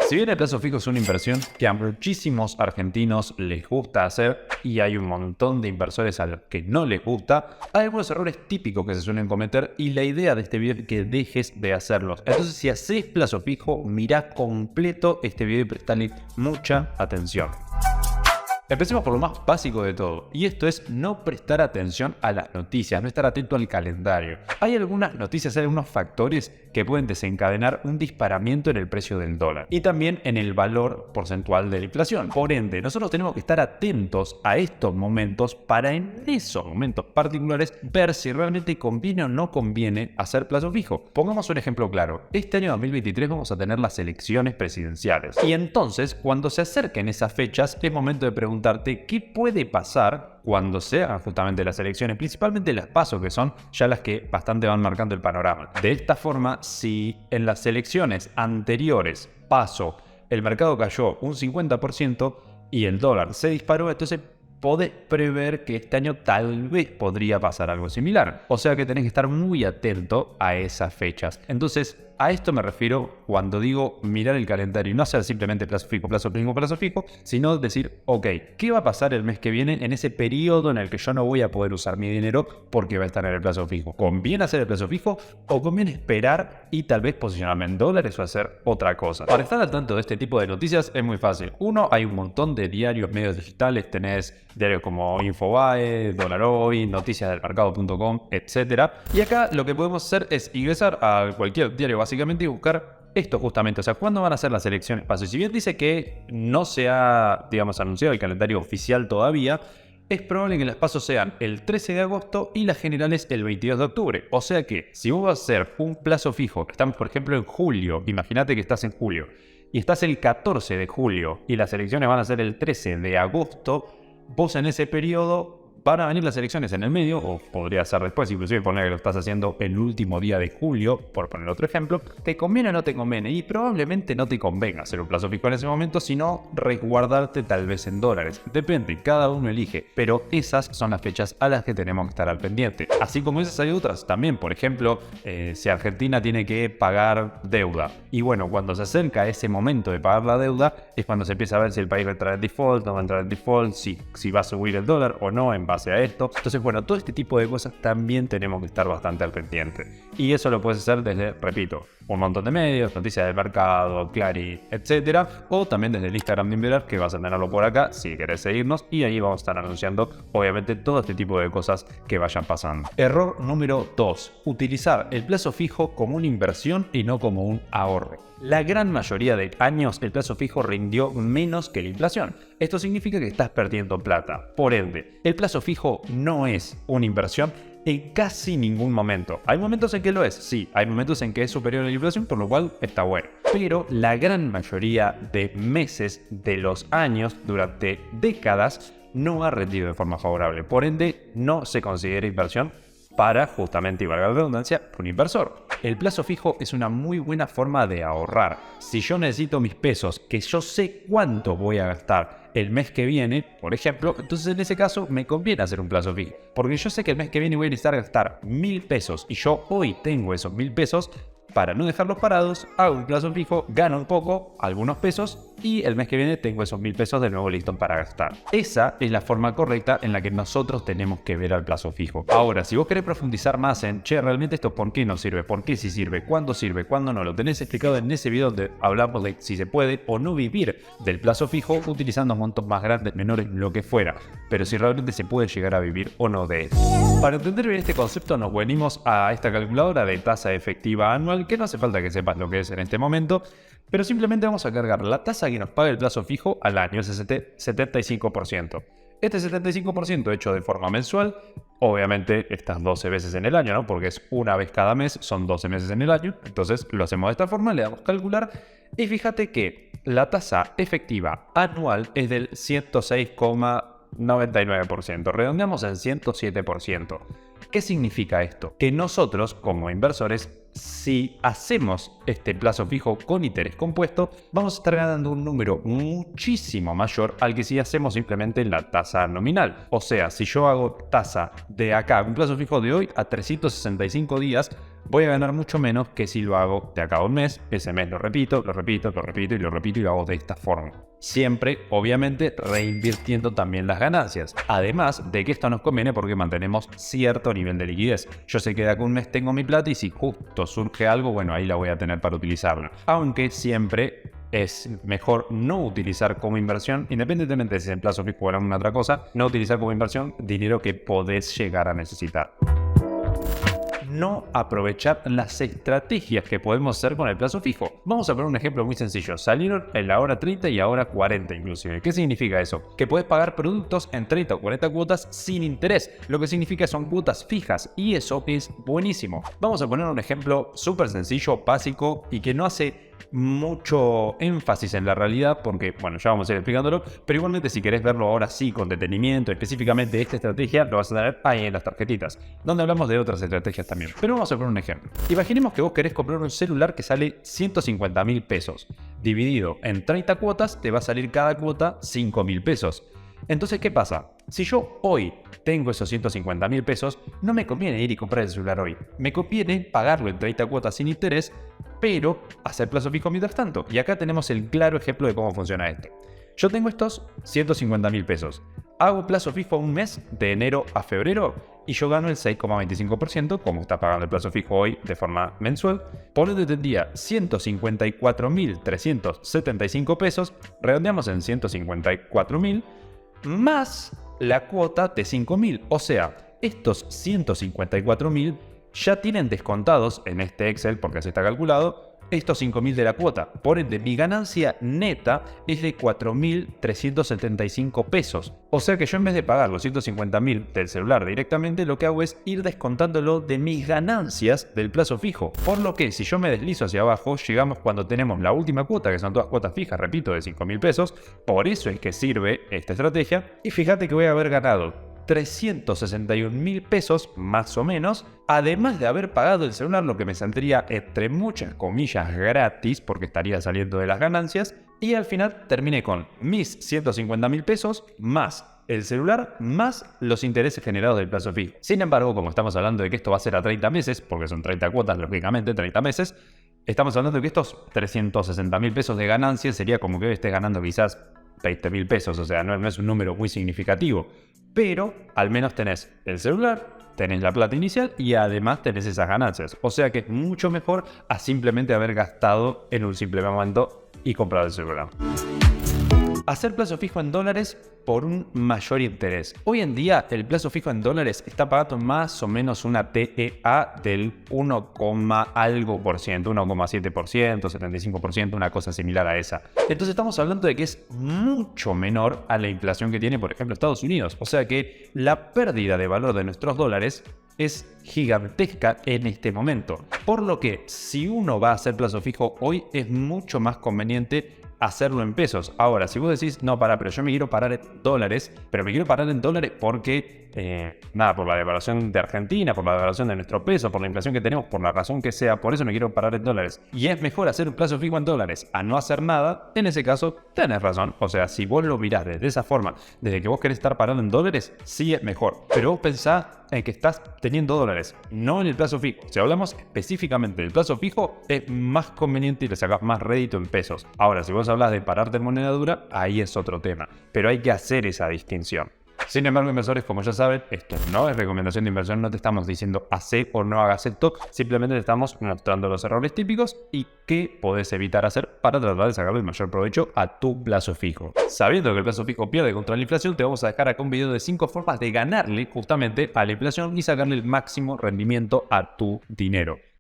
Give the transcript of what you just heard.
Si bien el plazo fijo es una inversión que a muchísimos argentinos les gusta hacer y hay un montón de inversores a los que no les gusta, hay algunos errores típicos que se suelen cometer y la idea de este video es que dejes de hacerlos. Entonces, si haces plazo fijo, mirá completo este video y prestale mucha atención. Empecemos por lo más básico de todo, y esto es no prestar atención a las noticias, no estar atento al calendario. Hay algunas noticias, hay algunos factores que pueden desencadenar un disparamiento en el precio del dólar y también en el valor porcentual de la inflación. Por ende, nosotros tenemos que estar atentos a estos momentos para en esos momentos particulares ver si realmente conviene o no conviene hacer plazo fijo. Pongamos un ejemplo claro. Este año 2023 vamos a tener las elecciones presidenciales y entonces cuando se acerquen esas fechas es momento de preguntarte qué puede pasar cuando se hagan justamente las elecciones, principalmente las PASO, que son ya las que bastante van marcando el panorama. De esta forma, si en las elecciones anteriores, PASO, el mercado cayó un 50% y el dólar se disparó, entonces podés prever que este año tal vez podría pasar algo similar. O sea que tenés que estar muy atento a esas fechas. Entonces, a esto me refiero cuando digo mirar el calendario y no hacer simplemente plazo fijo, sino decir, ok, ¿qué va a pasar el mes que viene en ese periodo en el que yo no voy a poder usar mi dinero porque va a estar en el plazo fijo? ¿Conviene hacer el plazo fijo o conviene esperar y tal vez posicionarme en dólares o hacer otra cosa? Para estar al tanto de este tipo de noticias es muy fácil. Uno, hay un montón de diarios, medios digitales, tenés diarios como Infobae, Dólar Hoy, noticiasdelmercado.com, etc. Y acá lo que podemos hacer es ingresar a cualquier diario básicamente y buscar esto justamente, o sea, ¿cuándo van a ser las elecciones PASO? Y si bien dice que no se ha, anunciado el calendario oficial todavía, es probable que las PASO sean el 13 de agosto y las generales el 22 de octubre. O sea que, si vos vas a hacer un plazo fijo, que estamos por ejemplo en julio, imagínate que estás en julio, y estás el 14 de julio y las elecciones van a ser el 13 de agosto, vos en ese periodo van a venir las elecciones en el medio, o podría ser después, inclusive poner que lo estás haciendo el último día de julio, por poner otro ejemplo. ¿Te conviene o no te conviene? Y probablemente no te convenga hacer un plazo fijo en ese momento, sino resguardarte tal vez en dólares. Depende, cada uno elige, pero esas son las fechas a las que tenemos que estar al pendiente. Así como esas hay otras también, por ejemplo, si Argentina tiene que pagar deuda. Y bueno, cuando se acerca ese momento de pagar la deuda, es cuando se empieza a ver si el país va a entrar en default, no va a entrar en default, si va a subir el dólar o no en base a esto. Entonces, bueno, todo este tipo de cosas también tenemos que estar bastante al pendiente. Y eso lo puedes hacer desde, repito, un montón de medios, noticias del mercado, Clary, etcétera, o también desde el Instagram de Inverar, que vas a tenerlo por acá si querés seguirnos, y ahí vamos a estar anunciando, obviamente, todo este tipo de cosas que vayan pasando. Error número 2. Utilizar el plazo fijo como una inversión y no como un ahorro. La gran mayoría de años el plazo fijo rindió menos que la inflación. Esto significa que estás perdiendo plata. Por ende, el plazo fijo no es una inversión en casi ningún momento. Hay momentos en que lo es, sí. Hay momentos en que es superior a la inflación, por lo cual está bueno. Pero la gran mayoría de meses de los años, durante décadas, no ha rendido de forma favorable. Por ende, no se considera inversión para, justamente, y valga la redundancia, un inversor. El plazo fijo es una muy buena forma de ahorrar. Si yo necesito mis pesos, que yo sé cuánto voy a gastar el mes que viene, por ejemplo, entonces en ese caso me conviene hacer un plazo fijo. Porque yo sé que el mes que viene voy a necesitar gastar 1.000 pesos y yo hoy tengo esos 1.000 pesos. Para no dejarlos parados, hago un plazo fijo, gano un poco, algunos pesos, y el mes que viene tengo esos 1.000 pesos de nuevo listos para gastar. Esa es la forma correcta en la que nosotros tenemos que ver al plazo fijo. Ahora, si vos querés profundizar más en, realmente esto por qué no sirve, por qué sí sirve, cuándo no, lo tenés explicado en ese video donde hablamos de si se puede o no vivir del plazo fijo utilizando montos más grandes, menores, lo que fuera, pero si realmente se puede llegar a vivir o no de eso. Para entender bien este concepto nos venimos a esta calculadora de tasa efectiva anual, que no hace falta que sepas lo que es en este momento, pero simplemente vamos a cargar la tasa que nos paga el plazo fijo al año, ese 75%. Este 75% hecho de forma mensual, obviamente estas 12 veces en el año, ¿no? Porque es una vez cada mes, son 12 meses en el año, entonces lo hacemos de esta forma, le damos calcular, y fíjate que la tasa efectiva anual es del 106,99%, redondeamos en 107%. ¿Qué significa esto? Que nosotros, como inversores, si hacemos este plazo fijo con interés compuesto, vamos a estar ganando un número muchísimo mayor al que si hacemos simplemente la tasa nominal. O sea, si yo hago tasa de acá, un plazo fijo de hoy a 365 días, voy a ganar mucho menos que si lo hago de acá a un mes. Ese mes lo repito y lo hago de esta forma. Siempre, obviamente, reinvirtiendo también las ganancias. Además de que esto nos conviene porque mantenemos cierto nivel de liquidez. Yo sé que de acá a un mes tengo mi plata y si justo surge algo, bueno, ahí la voy a tener para utilizarla. Aunque siempre es mejor no utilizar como inversión, independientemente de si es en plazo fijo o en alguna otra cosa, no utilizar como inversión dinero que podés llegar a necesitar. No aprovechar las estrategias que podemos hacer con el plazo fijo. Vamos a poner un ejemplo muy sencillo. Salieron en la hora 30 y ahora 40 inclusive. ¿Qué significa eso? Que puedes pagar productos en 30 o 40 cuotas sin interés. Lo que significa son cuotas fijas y eso es buenísimo. Vamos a poner un ejemplo súper sencillo, básico y que no hace mucho énfasis en la realidad porque, bueno, ya vamos a ir explicándolo, pero igualmente si querés verlo ahora sí con detenimiento, específicamente esta estrategia, lo vas a tener ahí en las tarjetitas, donde hablamos de otras estrategias también. Pero vamos a poner un ejemplo. Imaginemos que vos querés comprar un celular que sale 150.000 pesos. Dividido en 30 cuotas, te va a salir cada cuota 5.000 pesos. Entonces, ¿qué pasa? Si yo hoy tengo esos 150.000 pesos, no me conviene ir y comprar el celular hoy. Me conviene pagarlo en 30 cuotas sin interés, pero hacer plazo fijo mientras tanto. Y acá tenemos el claro ejemplo de cómo funciona esto. Yo tengo estos 150.000 pesos. Hago plazo fijo un mes, de enero a febrero, y yo gano el 6,25%, como está pagando el plazo fijo hoy de forma mensual. Por ende tendría 154.375 pesos, redondeamos en 154.000, más la cuota de 5.000. O sea, estos 154.000 ya tienen descontados en este Excel, porque así está calculado, estos 5.000 de la cuota. Por ende, mi ganancia neta es de 4.375 pesos. O sea que yo en vez de pagar los 150.000 del celular directamente, lo que hago es ir descontándolo de mis ganancias del plazo fijo. Por lo que si yo me deslizo hacia abajo, llegamos cuando tenemos la última cuota, que son todas cuotas fijas, repito, de 5.000 pesos. Por eso es que sirve esta estrategia. Y fíjate que voy a haber ganado 361.000 pesos más o menos, además de haber pagado el celular, lo que me saldría entre muchas comillas gratis porque estaría saliendo de las ganancias, y al final terminé con mis 150.000 pesos más el celular más los intereses generados del plazo fijo. Sin embargo, como estamos hablando de que esto va a ser a 30 meses, porque son 30 cuotas, lógicamente 30 meses, estamos hablando de que estos 360.000 pesos de ganancias sería como que hoy estés ganando quizás 20.000 pesos, o sea, no es un número muy significativo. Pero al menos tenés el celular, tenés la plata inicial y además tenés esas ganancias. O sea que es mucho mejor a simplemente haber gastado en un simple momento y comprado el celular. Hacer plazo fijo en dólares por un mayor interés. Hoy en día el plazo fijo en dólares está pagando más o menos una TEA del 1, algo por ciento, 1,7%, 75%, una cosa similar a esa. Entonces estamos hablando de que es mucho menor a la inflación que tiene, por ejemplo, Estados Unidos. O sea que la pérdida de valor de nuestros dólares es gigantesca en este momento. Por lo que si uno va a hacer plazo fijo hoy es mucho más conveniente hacerlo en pesos. Ahora, si vos decís, no, pero yo me quiero parar en dólares, pero me quiero parar en dólares porque, por la devaluación de Argentina, por la devaluación de nuestro peso, por la inflación que tenemos, por la razón que sea, por eso me quiero parar en dólares. Y es mejor hacer un plazo fijo en dólares a no hacer nada, en ese caso, tenés razón. O sea, si vos lo mirás desde esa forma, desde que vos querés estar parado en dólares, sí es mejor. Pero vos pensá en que estás teniendo dólares, no en el plazo fijo. Si hablamos específicamente del plazo fijo, es más conveniente y le sacás más rédito en pesos. Ahora, si vos hablas de pararte en moneda dura, ahí es otro tema. Pero hay que hacer esa distinción. Sin embargo, inversores, como ya saben, esto no es recomendación de inversión, no te estamos diciendo hacer o no hagas esto, simplemente te estamos mostrando los errores típicos y qué podés evitar hacer para tratar de sacarle el mayor provecho a tu plazo fijo. Sabiendo que el plazo fijo pierde contra la inflación, te vamos a dejar acá un video de 5 formas de ganarle justamente a la inflación y sacarle el máximo rendimiento a tu dinero.